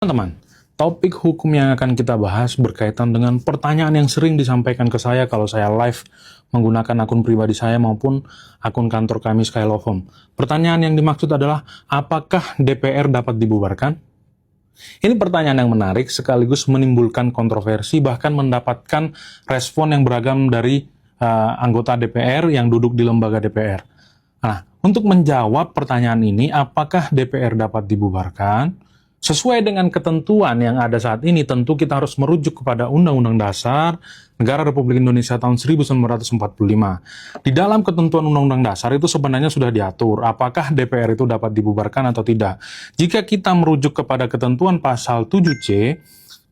Teman-teman, topik hukum yang akan kita bahas berkaitan dengan pertanyaan yang sering disampaikan ke saya kalau saya live menggunakan akun pribadi saya maupun akun kantor kami Sky Law Firm. Pertanyaan yang dimaksud adalah, apakah DPR dapat dibubarkan? Ini pertanyaan yang menarik sekaligus menimbulkan kontroversi, bahkan mendapatkan respon yang beragam dari anggota DPR yang duduk di lembaga DPR. Nah, untuk menjawab pertanyaan ini, apakah DPR dapat dibubarkan? Sesuai dengan ketentuan yang ada saat ini, tentu kita harus merujuk kepada Undang-Undang Dasar Negara Republik Indonesia tahun 1945. Di dalam ketentuan Undang-Undang Dasar itu sebenarnya sudah diatur apakah DPR itu dapat dibubarkan atau tidak. Jika kita merujuk kepada ketentuan pasal 7C,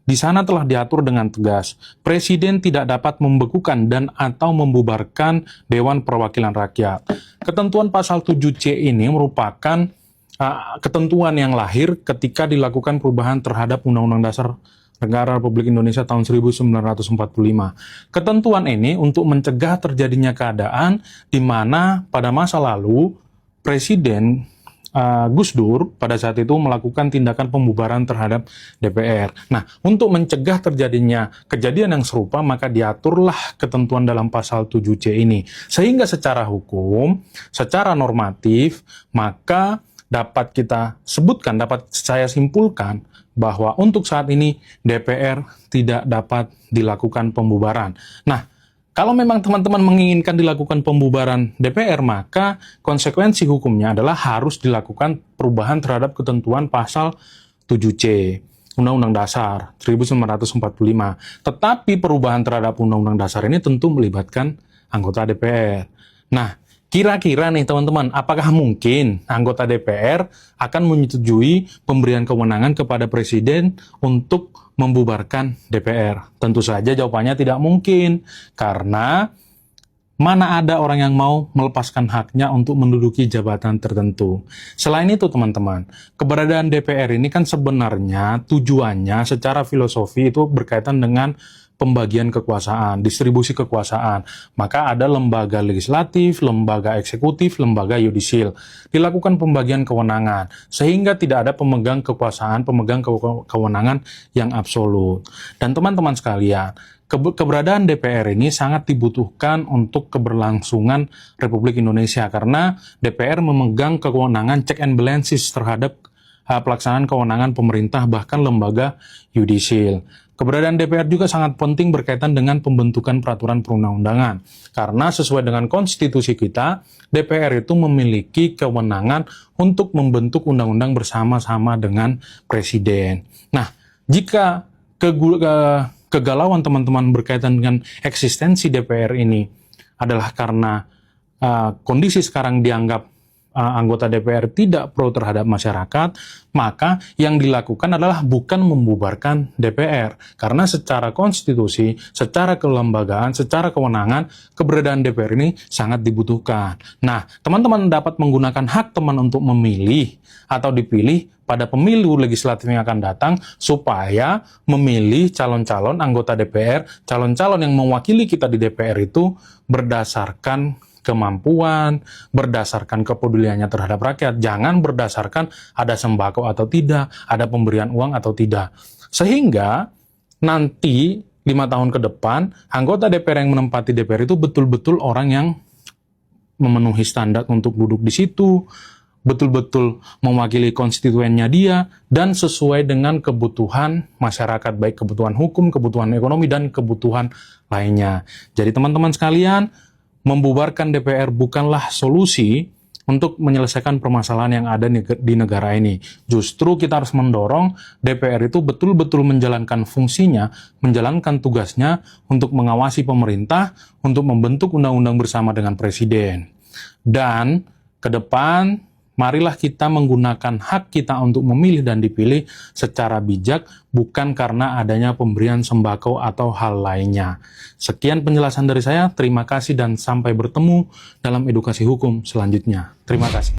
di sana telah diatur dengan tegas, Presiden tidak dapat membekukan dan atau membubarkan Dewan Perwakilan Rakyat. Ketentuan pasal 7C ini merupakan ketentuan yang lahir ketika dilakukan perubahan terhadap Undang-Undang Dasar Negara Republik Indonesia tahun 1945. Ketentuan ini untuk mencegah terjadinya keadaan di mana pada masa lalu Presiden Gus Dur pada saat itu melakukan tindakan pembubaran terhadap DPR. Nah, untuk mencegah terjadinya kejadian yang serupa, maka diaturlah ketentuan dalam pasal 7C ini. Sehingga secara hukum, secara normatif, maka dapat kita sebutkan, dapat saya simpulkan bahwa untuk saat ini DPR tidak dapat dilakukan pembubaran. Nah, kalau memang teman-teman menginginkan dilakukan pembubaran DPR, maka konsekuensi hukumnya adalah harus dilakukan perubahan terhadap ketentuan pasal 7C Undang-Undang Dasar 1945. Tetapi perubahan terhadap Undang-Undang Dasar ini tentu melibatkan anggota DPR. Nah, kira-kira nih teman-teman, apakah mungkin anggota DPR akan menyetujui pemberian kewenangan kepada Presiden untuk membubarkan DPR? Tentu saja jawabannya tidak mungkin, karena mana ada orang yang mau melepaskan haknya untuk menduduki jabatan tertentu. Selain itu teman-teman, keberadaan DPR ini kan sebenarnya tujuannya secara filosofi itu berkaitan dengan pembagian kekuasaan, distribusi kekuasaan. Maka ada lembaga legislatif, lembaga eksekutif, lembaga yudisial. Dilakukan pembagian kewenangan, sehingga tidak ada pemegang kekuasaan, pemegang kewenangan yang absolut. Dan teman-teman sekalian, keberadaan DPR ini sangat dibutuhkan untuk keberlangsungan Republik Indonesia, karena DPR memegang kewenangan check and balances terhadap pelaksanaan kewenangan pemerintah, bahkan lembaga yudisial. Keberadaan DPR juga sangat penting berkaitan dengan pembentukan peraturan perundang-undangan. Karena sesuai dengan konstitusi kita, DPR itu memiliki kewenangan untuk membentuk undang-undang bersama-sama dengan Presiden. Nah, jika kegalauan teman-teman berkaitan dengan eksistensi DPR ini adalah karena kondisi sekarang dianggap anggota DPR tidak pro terhadap masyarakat, maka yang dilakukan adalah bukan membubarkan DPR. Karena secara konstitusi, secara kelembagaan, secara kewenangan, keberadaan DPR ini sangat dibutuhkan. Nah, teman-teman dapat menggunakan hak teman untuk memilih atau dipilih pada pemilu legislatif yang akan datang, supaya memilih calon-calon anggota DPR, calon-calon yang mewakili kita di DPR itu berdasarkan kemampuan, berdasarkan kepeduliannya terhadap rakyat. Jangan berdasarkan ada sembako atau tidak, ada pemberian uang atau tidak. Sehingga nanti 5 tahun ke depan, anggota DPR yang menempati DPR itu betul-betul orang yang memenuhi standar untuk duduk di situ, betul-betul mewakili konstituennya dia, dan sesuai dengan kebutuhan masyarakat, baik kebutuhan hukum, kebutuhan ekonomi, dan kebutuhan lainnya. Jadi teman-teman sekalian, membubarkan DPR bukanlah solusi untuk menyelesaikan permasalahan yang ada di negara ini. Justru kita harus mendorong DPR itu betul-betul menjalankan fungsinya, menjalankan tugasnya untuk mengawasi pemerintah, untuk membentuk undang-undang bersama dengan Presiden. Dan ke depan, marilah kita menggunakan hak kita untuk memilih dan dipilih secara bijak, bukan karena adanya pemberian sembako atau hal lainnya. Sekian penjelasan dari saya, terima kasih dan sampai bertemu dalam edukasi hukum selanjutnya. Terima kasih.